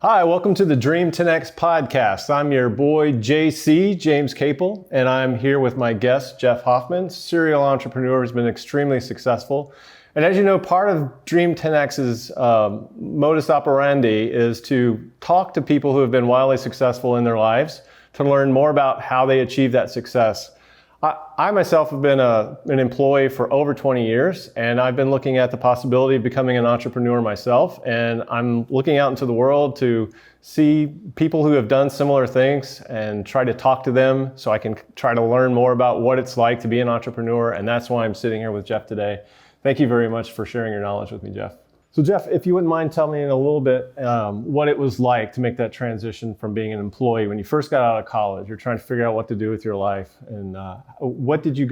Hi, welcome to the Dream 10X podcast. I'm your boy, JC, James Capel, and I'm here with my guest, Jeff Hoffman, serial entrepreneur who's been extremely successful. And as you know, part of Dream 10X's modus operandi is to talk to people who have been wildly successful in their lives to learn more about how they achieve that success. I myself have been an employee for over 20 years, and I've been looking at the possibility of becoming an entrepreneur myself. And I'm looking out into the world to see people who have done similar things and try to talk to them so I can try to learn more about what it's like to be an entrepreneur. And that's why I'm sitting here with Jeff today. Thank you very much for sharing your knowledge with me, Jeff. So Jeff, if you wouldn't mind telling me in a little bit what it was like to make that transition from being an employee when you first got out of college. You're trying to figure out what to do with your life, and how did you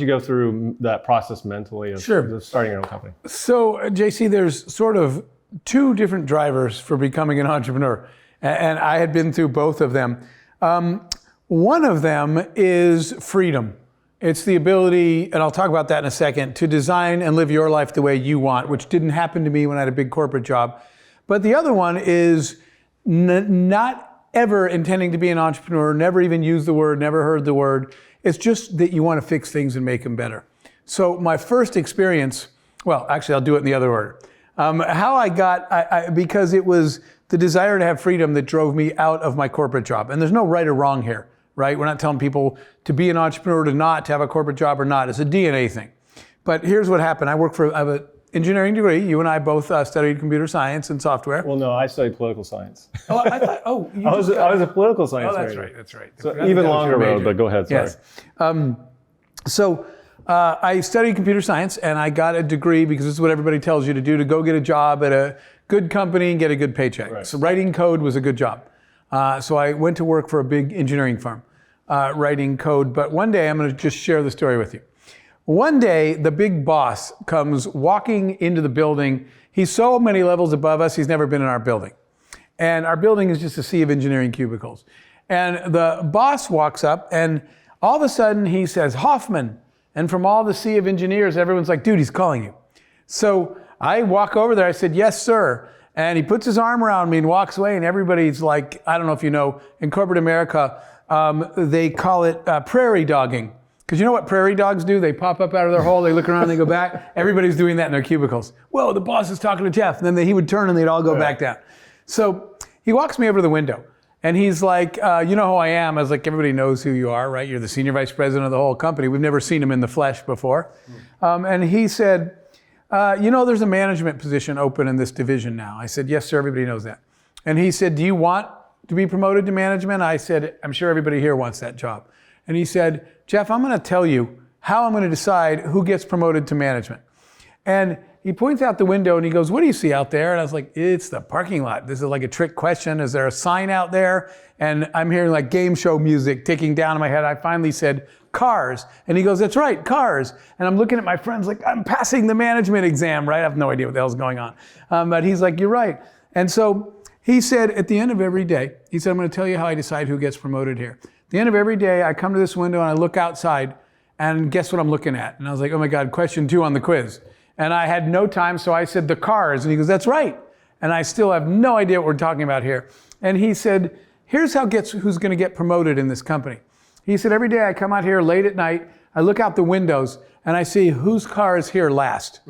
go through that process mentally of starting your own company? So JC, there's sort of two different drivers for becoming an entrepreneur, and I had been through both of them. One of them is freedom. It's the ability, and I'll talk about that in a second, to design and live your life the way you want, which didn't happen to me when I had a big corporate job. But the other one is not ever intending to be an entrepreneur, never even used the word, never heard the word. It's just that you want to fix things and make them better. So my first experience, well, actually I'll do it in the other order. How I got, because it was the desire to have freedom that drove me out of my corporate job. And there's no right or wrong here. Right? We're not telling people to be an entrepreneur, to have a corporate job or not. It's a DNA thing. But here's what happened. I have an engineering degree. You and I both studied computer science and software. Well, no, I studied political science. Oh, I thought, I was a political science major. That's right. So even longer road, but go ahead, sorry. Yes. I studied computer science and I got a degree because this is what everybody tells you to do, to go get a job at a good company and get a good paycheck. Right. So writing code was a good job. So I went to work for a big engineering firm, writing code. But one day, I'm going to just share the story with you. One day, the big boss comes walking into the building. He's so many levels above us, he's never been in our building. And our building is just a sea of engineering cubicles. And the boss walks up, and all of a sudden, he says, "Hoffman." And from all the sea of engineers, everyone's like, "Dude, he's calling you." So I walk over there. I said, "Yes, sir." And he puts his arm around me and walks away, and everybody's like, I don't know if you know, in corporate America, they call it prairie dogging. Because you know what prairie dogs do? They pop up out of their hole, they look around, they go back. Everybody's doing that in their cubicles. Whoa, the boss is talking to Jeff. And then he would turn and they'd all go back down. So he walks me over to the window, and he's like, "You know who I am?" I was like, "Everybody knows who you are, right? You're the senior vice president of the whole company. We've never seen him in the flesh before." And he said, "There's a management position open in this division now." I said, "Yes, sir, everybody knows that." And he said, "Do you want to be promoted to management?" I said, "I'm sure everybody here wants that job." And he said, "Jeff, I'm going to tell you how I'm going to decide who gets promoted to management." And he points out the window and he goes, "What do you see out there?" And I was like, "It's the parking lot. This is like a trick question. Is there a sign out there?" And I'm hearing like game show music ticking down in my head. I finally said, "Cars." And he goes, "That's right, cars." And I'm looking at my friends like, I'm passing the management exam, right? I have no idea what the hell's going on. But he's like, "You're right." And so he said, at the end of every day, he said, "I'm going to tell you how I decide who gets promoted here. At the end of every day, I come to this window and I look outside, and guess what I'm looking at?" And I was like, "Oh my God, question 2 on the quiz." And I had no time, so I said, "The cars." And he goes, "That's right." And I still have no idea what we're talking about here. And he said, "Here's who's going to get promoted in this company." He said, "Every day I come out here late at night, I look out the windows, and I see whose car is here last.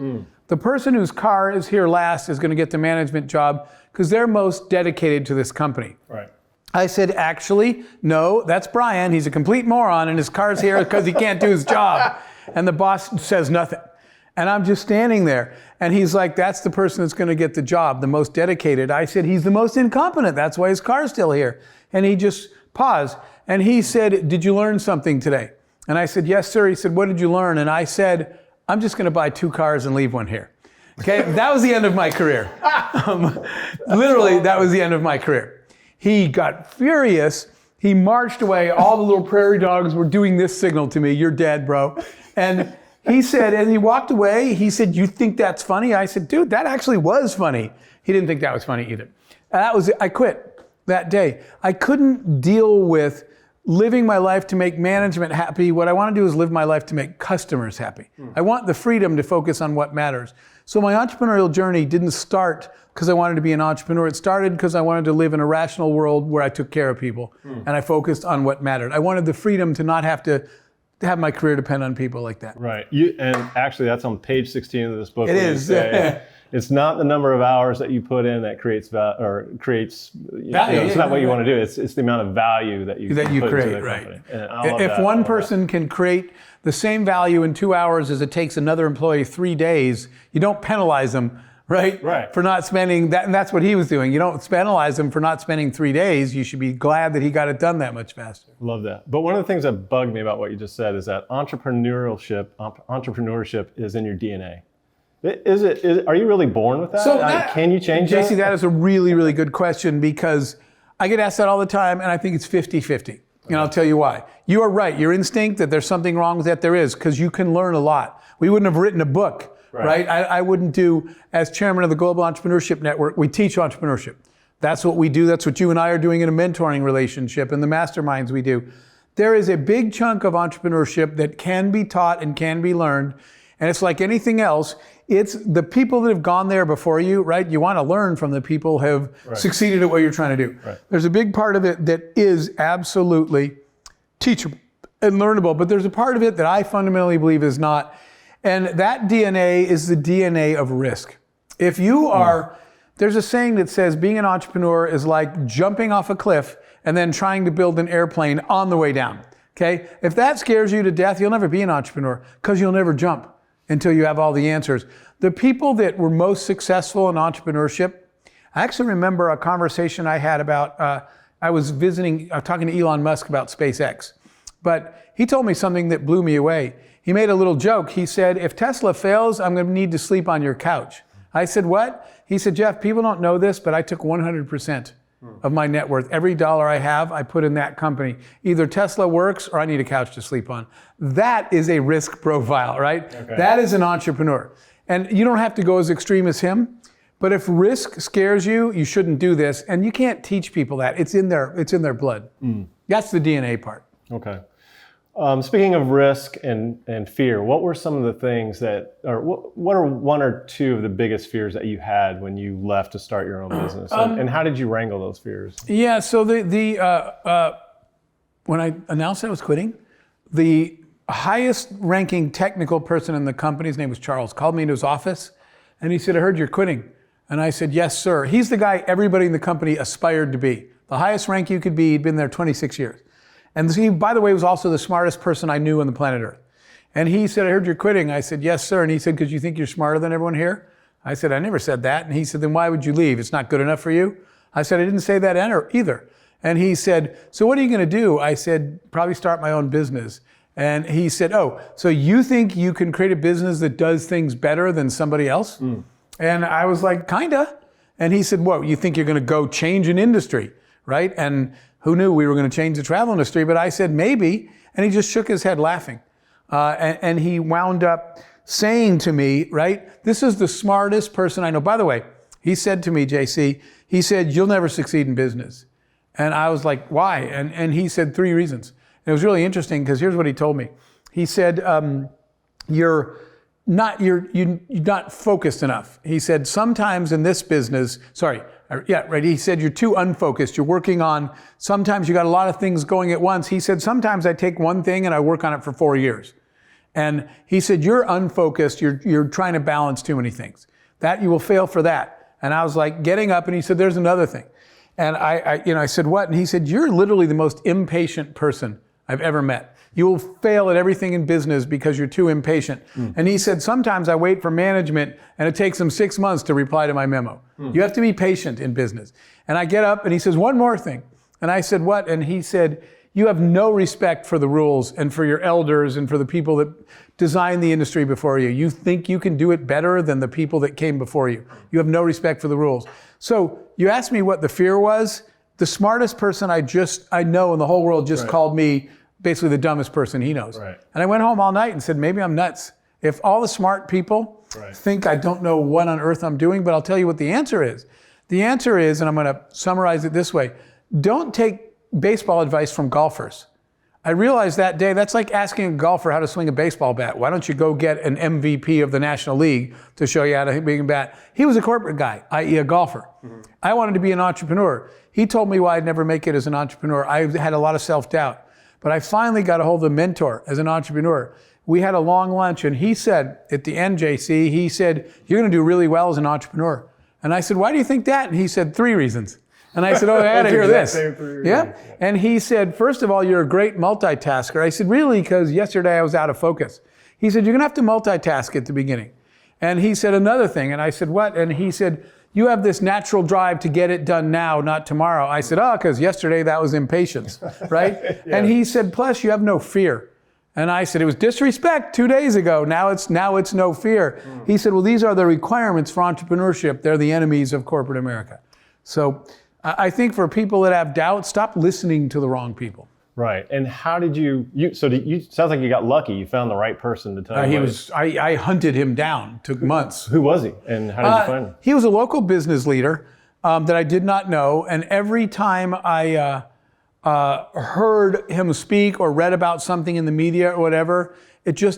The person whose car is here last is going to get the management job because they're most dedicated to this company." Right. I said, "Actually, no, that's Brian. He's a complete moron, and his car's here because he can't do his job." And the boss says nothing. And I'm just standing there. And he's like, "That's the person that's going to get the job, the most dedicated." I said, "He's the most incompetent. That's why his car's still here." And he just paused. And he said, "Did you learn something today?" And I said, "Yes, sir." He said, "What did you learn?" And I said, "I'm just going to buy 2 cars and leave one here." Okay, that was the end of my career. Literally, that was the end of my career. He got furious. He marched away. All the little prairie dogs were doing this signal to me: "You're dead, bro." And he said, and he walked away. He said, "You think that's funny?" I said, "Dude, that actually was funny." He didn't think that was funny either. I quit that day. I couldn't deal with living my life to make management happy. What I want to do is live my life to make customers happy. I want the freedom to focus on what matters. So my entrepreneurial journey didn't start because I wanted to be an entrepreneur. It started because I wanted to live in a rational world where I took care of people and I focused on what mattered. I wanted the freedom to not have to have my career depend on people like that. Right. And actually, that's on page 16 of this book. It is. It's not the number of hours that you put in that creates value. It's not what you want to do. It's the amount of value that you create. Right. If one person can create the same value in 2 hours as it takes another employee 3 days, you don't penalize them, right? For not spending that, and that's what he was doing. You don't penalize them for not spending 3 days. You should be glad that he got it done that much faster. Love that. But one of the things that bugged me about what you just said is that entrepreneurship is in your DNA. Are you really born with that? So can you change that? JC, that is a really, really good question because I get asked that all the time, and I think it's 50-50. And I'll tell you why. You are right. Your instinct that there's something wrong with that, there is, because you can learn a lot. We wouldn't have written a book, right? I wouldn't do, as chairman of the Global Entrepreneurship Network, we teach entrepreneurship. That's what we do. That's what you and I are doing in a mentoring relationship and the masterminds we do. There is a big chunk of entrepreneurship that can be taught and can be learned. And it's like anything else. It's the people that have gone there before you, right? You want to learn from the people who have succeeded at what you're trying to do. Right. There's a big part of it that is absolutely teachable and learnable, but there's a part of it that I fundamentally believe is not. And that DNA is the DNA of risk. If you are, there's a saying that says being an entrepreneur is like jumping off a cliff and then trying to build an airplane on the way down. Okay? If that scares you to death, you'll never be an entrepreneur because you'll never jump until you have all the answers. The people that were most successful in entrepreneurship, I actually remember a conversation I had about, I was talking to Elon Musk about SpaceX, but he told me something that blew me away. He made a little joke. He said, if Tesla fails, I'm going to need to sleep on your couch. I said, what? He said, Jeff, people don't know this, but I took 100% of my net worth. Every dollar I have, I put in that company. Either Tesla works or I need a couch to sleep on. That is a risk profile, right? Okay. That is an entrepreneur. And you don't have to go as extreme as him, but if risk scares you, you shouldn't do this. And you can't teach people that. It's in their blood. That's the DNA part. Okay. Speaking of risk and fear, what were some of the things what are one or two of the biggest fears that you had when you left to start your own business? And how did you wrangle those fears? Yeah, so when I announced I was quitting, the highest ranking technical person in the company, his name was Charles, called me into his office and he said, I heard you're quitting. And I said, yes, sir. He's the guy everybody in the company aspired to be. The highest rank you could be, he'd been there 26 years. And he, by the way, was also the smartest person I knew on the planet Earth. And he said, I heard you're quitting. I said, yes, sir. And he said, because you think you're smarter than everyone here? I said, I never said that. And he said, then why would you leave? It's not good enough for you? I said, I didn't say that either. And he said, so what are you going to do? I said, probably start my own business. And he said, oh, so you think you can create a business that does things better than somebody else? And I was like, kinda. And he said, what, you think you're going to go change an industry, right? And who knew we were going to change the travel industry? But I said, maybe. And he just shook his head laughing. And he wound up saying to me, right, this is the smartest person I know. By the way, he said to me, JC, he said, you'll never succeed in business. And I was like, why? And he said 3 reasons. And it was really interesting because here's what he told me. He said, you're not focused enough. He said, sometimes in this business, he said, you're too unfocused. You're working on, sometimes you got a lot of things going at once. He said, sometimes I take one thing and I work on it for 4 years. And he said, you're unfocused. You're trying to balance too many things. That you will fail for that. And I was like getting up and he said, there's another thing. And I said, what? And he said, you're literally the most impatient person I've ever met. You will fail at everything in business because you're too impatient. And he said, sometimes I wait for management and it takes them 6 months to reply to my memo. You have to be patient in business. And I get up and he says, one more thing. And I said, what? And he said, you have no respect for the rules and for your elders and for the people that designed the industry before you. You think you can do it better than the people that came before you. You have no respect for the rules. So you asked me what the fear was. The smartest person I know in the whole world just called me basically the dumbest person he knows. Right. And I went home all night and said, maybe I'm nuts. If all the smart people think I don't know what on earth I'm doing, but I'll tell you what the answer is. The answer is, and I'm going to summarize it this way, don't take baseball advice from golfers. I realized that day, that's like asking a golfer how to swing a baseball bat. Why don't you go get an MVP of the National League to show you how to swing a bat? He was a corporate guy, i.e. a golfer. I wanted to be an entrepreneur. He told me why I'd never make it as an entrepreneur. I had a lot of self-doubt. But I finally got a hold of a mentor as an entrepreneur. We had a long lunch, and he said, at the end, JC, he said, you're going to do really well as an entrepreneur. And I said, why do you think that? And he said, 3 reasons. And I said, I got to hear this. Yeah. And he said, first of all, you're a great multitasker. I said, really? Because yesterday I was out of focus. He said, you're going to have to multitask at the beginning. And he said another thing. And I said, what? And he said, you have this natural drive to get it done now, not tomorrow. I said, because yesterday that was impatience, right? Yeah. And he said, plus you have no fear. And I said, it was disrespect 2 days ago. Now it's no fear. He said, well, these are the requirements for entrepreneurship. They're the enemies of corporate America. So I think for people that have doubt, stop listening to the wrong people. Right. And how did you sounds like you got lucky. You found the right person to tell you. I hunted him down. Took months. Who was he? And how did you find him? He was a local business leader that I did not know. And every time I heard him speak or read about something in the media or whatever,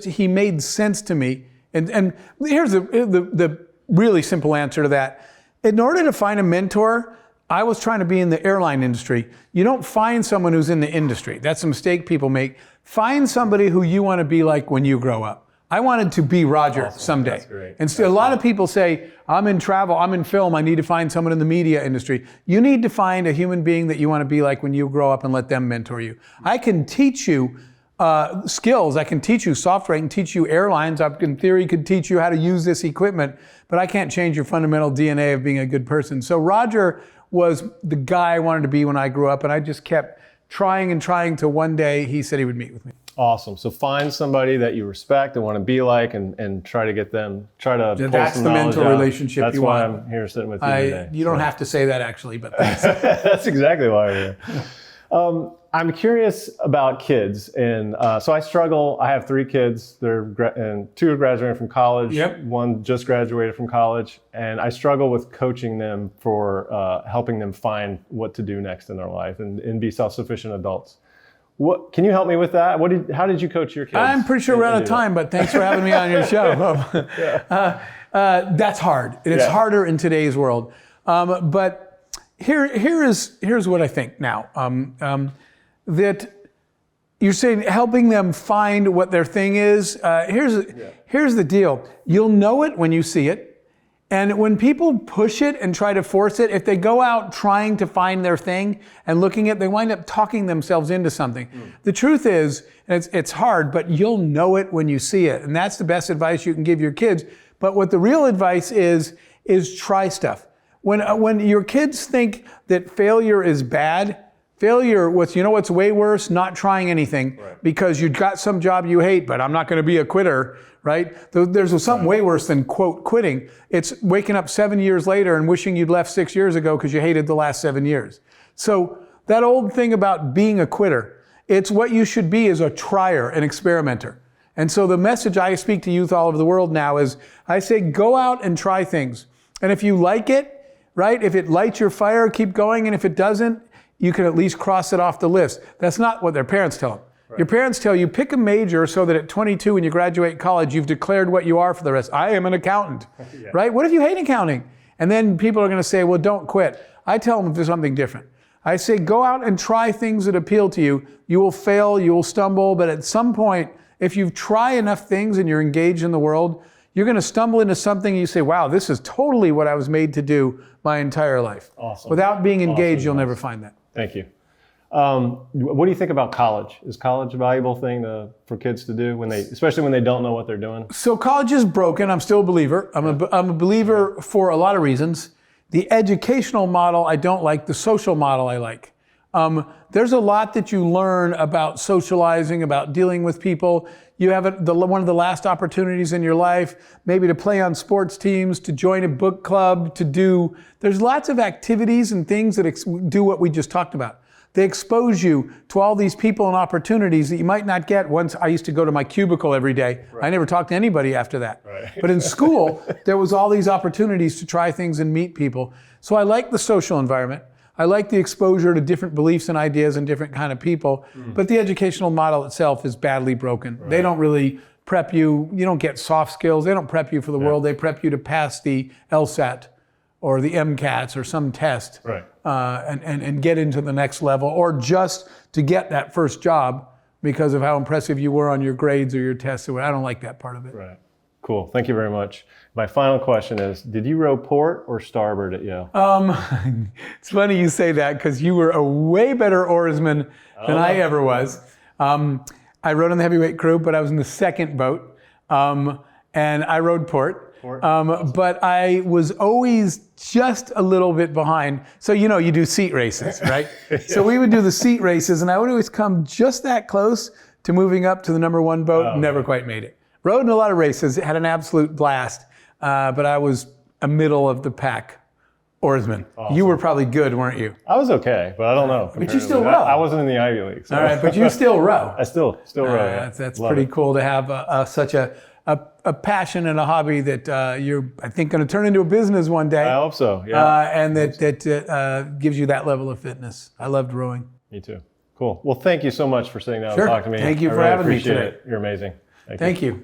he made sense to me. And here's the really simple answer to that. In order to find a mentor, I was trying to be in the airline industry. You don't find someone who's in the industry. That's a mistake people make. Find somebody who you want to be like when you grow up. I wanted to be Roger someday. That's great. And still, a lot of people say, I'm in travel, I'm in film, I need to find someone in the media industry. You need to find a human being that you want to be like when you grow up and let them mentor you. I can teach you skills. I can teach you software. I can teach you airlines. I, in theory, could teach you how to use this equipment, but I can't change your fundamental DNA of being a good person. So Roger was the guy I wanted to be when I grew up, and I just kept trying and trying till one day he said he would meet with me. Awesome. So find somebody that you respect and want to be like, and try to get them, that's the mentor relationship that's you want. That's why I'm here sitting with you today. You don't have to say that actually, but thanks. That's exactly why I'm here. I'm curious about kids, and so I struggle. I have 3 kids. And 2 are graduating from college. Yep. 1 just graduated from college, and I struggle with coaching them for helping them find what to do next in their life and be self-sufficient adults. What can you help me with that? How did you coach your kids? I'm pretty sure we're out of time, but thanks for having me on your show. That's hard. It's harder in today's world. But here's what I think now. That you're saying helping them find what their thing is. Here's the deal. You'll know it when you see it. And when people push it and try to force it, if they go out trying to find their thing and looking at it, they wind up talking themselves into something. The truth is, and it's hard, but you'll know it when you see it. And that's the best advice you can give your kids. But what the real advice is try stuff. When your kids think that failure is bad, failure, what's way worse? Not trying anything because you got some job you hate, but I'm not going to be a quitter, right? There's something way worse than, quote, quitting. It's waking up 7 years later and wishing you'd left 6 years ago because you hated the last 7 years. So that old thing about being a quitter, it's what you should be as a trier, an experimenter. And so the message I speak to youth all over the world now is I say, go out and try things. And if you like it, right? If it lights your fire, keep going. And if it doesn't, you can at least cross it off the list. That's not what their parents tell them. Right. Your parents tell you, pick a major so that at 22 when you graduate college, you've declared what you are for the rest. I am an accountant, right? What if you hate accounting? And then people are going to say, well, don't quit. I tell them there's something different. I say, go out and try things that appeal to you. You will fail, you will stumble, but at some point, if you try enough things and you're engaged in the world, you're going to stumble into something and you say, wow, this is totally what I was made to do my entire life. Awesome. Without being engaged, you'll never find that. Thank you. What do you think about college? Is college a valuable thing for kids to do, especially when they don't know what they're doing? So college is broken. I'm still a believer. I'm a believer for a lot of reasons. The educational model I don't like. The social model I like. There's a lot that you learn about socializing, about dealing with people. You have one of the last opportunities in your life, maybe to play on sports teams, to join a book club, there's lots of activities and things that do what we just talked about. They expose you to all these people and opportunities that you might not get. Once I used to go to my cubicle every day. Right. I never talked to anybody after that. Right. But in school, there was all these opportunities to try things and meet people. So I like the social environment. I like the exposure to different beliefs and ideas and different kind of people, but the educational model itself is badly broken. Right. They don't really prep you. You don't get soft skills. They don't prep you for the world. They prep you to pass the LSAT or the MCATs or some test, right. And get into the next level, or just to get that first job because of how impressive you were on your grades or your tests. I don't like that part of it. Right. Cool. Thank you very much. My final question is, did you row port or starboard at Yale? It's funny you say that because you were a way better oarsman than I ever was. I rowed on the heavyweight crew, but I was in the second boat, and I rowed port. But I was always just a little bit behind. So, you do seat races, right? So we would do the seat races, and I would always come just that close to moving up to the number one boat. Never quite made it. Rowed in a lot of races, had an absolute blast, but I was a middle of the pack oarsman. Awesome. You were probably good, weren't you? I was okay, but I don't know. But you still row. I wasn't in the Ivy League. So. All right, but you still row. I still row. That's pretty cool to have such a passion and a hobby that you're, I think, going to turn into a business one day. I hope so, yeah. And that gives you that level of fitness. I loved rowing. Me too. Cool. Well, thank you so much for sitting down and talking to me. Thank you for having me today. It. You're amazing. Thank you.